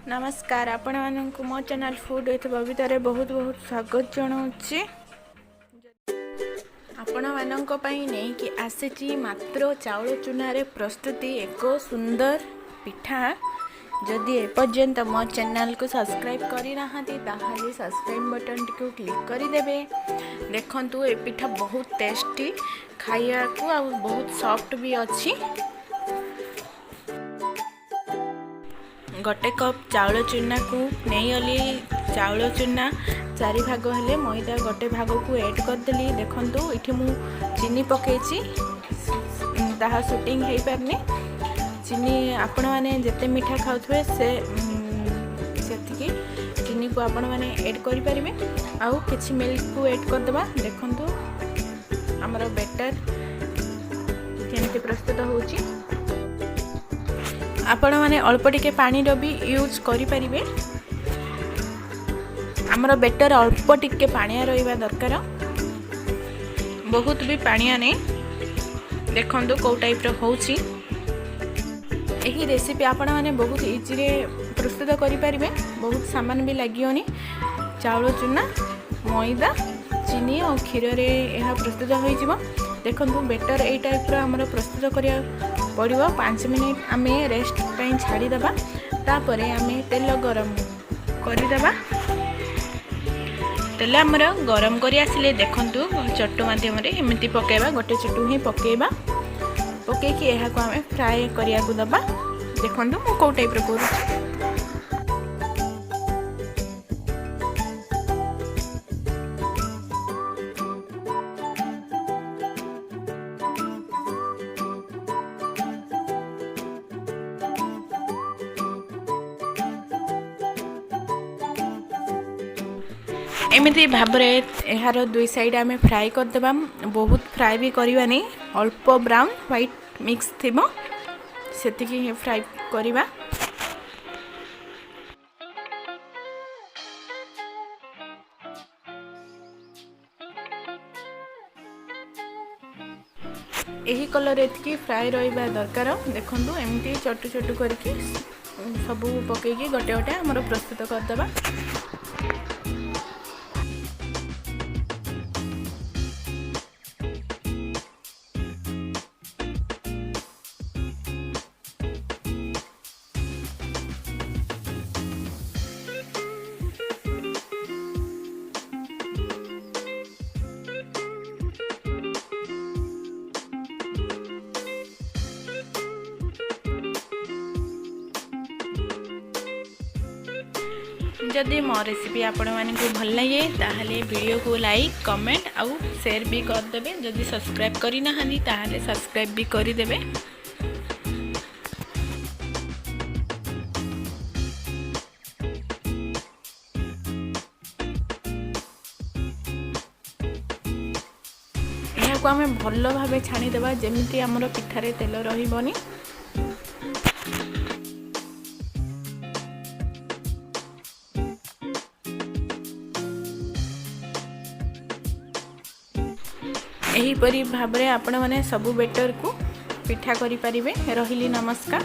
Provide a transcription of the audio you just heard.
नमस्कार आपण मानक मो चैनल फूड विथ बबितारे बहुत बहुत स्वागत जनाऊँगी। आपण मानक पई नहीं कि आसी मात्र चाउल चूना प्रस्तुति एक सुंदर पिठा। जदि एपर्यंत मो चैनल को सब्सक्राइब करना ताहले सब्सक्राइब बटन को क्लिक करदेवे। देखंतु ए पिठा बहुत टेस्टी खाइया को आ बहुत सॉफ्ट भी अच्छी। गोटे कप चाउल चूना को नहीं अली चाउल चूना 4 भाग हेले मैदा गोटे भाग को ऐड करदेली। देखंतु इठी मु चीनी पकेची ताहा शूटिंग हो पारनी। चीनी आपण माने जेते मीठा खाउथबे से सेतिकी चीनी को आपण माने ऐड करि परिबे। आउ किछि मिल्क को ऐड कर देबा। देखंतु हमर बैटर केमति प्रस्तुत होउची। आपण माने अल्प टिके पानी रो भी यूज करि परिबे। हमर बैटर अल्प टिके पानिया रहिबा दरकार, बहुत भी पानिया नहीं। देखंतु को टाइप रो होउची। एही रेसिपी आपण माने बहुत इजी रे प्रस्तुत करि परिबे। बहुत सामान भी लागियोनी। चाउल चूना मैदा चीनी और क्षीर रे एहा प्रस्तुत होई जिवो। देखंतु बैटर ए टाइप रो हमर प्रस्तुत करिया पड़िबो। 5 मिनिट आमे रेस्ट पे छाड़ी दबा। तापरे आमे तेल गरम करि दबा। तेल आमर गरम करी आसिले देखंतु चट्टू माध्यम रे एमिति पकेबा। गोटे चट्टू ही पकेबा। पकेकी एहा को आमे फ्राई करिया को दबा। देखंतु मु को टाइप रो करू। एमती भाव यार 2 साइड आम फ्राए करदेबा। बहुत फ्राए भी करवा नहीं, अल्प ब्राउन व्हाइट मिक्स थी से फ्राए करवा। यही कलर एतिकी फ्राए रहा दरकार। देखंतु एमती छोटू छोटू करके सब पकईकी गोटे गोटे आमर प्रस्तुत करदेबा। जदि मो रेसिपी आपण मानक भल लगे ताहले वीडियो को लाइक कमेंट आउ शेयर भी करदेवे। जदि सब्सक्राइब करना ताहले सब्सक्राइब भी करदेवे। यहाँ को आम भल भाव छाणीदेवा जमीती आमर पिठारे तेल रही। एहीपरी भाव में आपण मैंने सबू बेटर को पिठा करि परिबे। रहिली नमस्कार।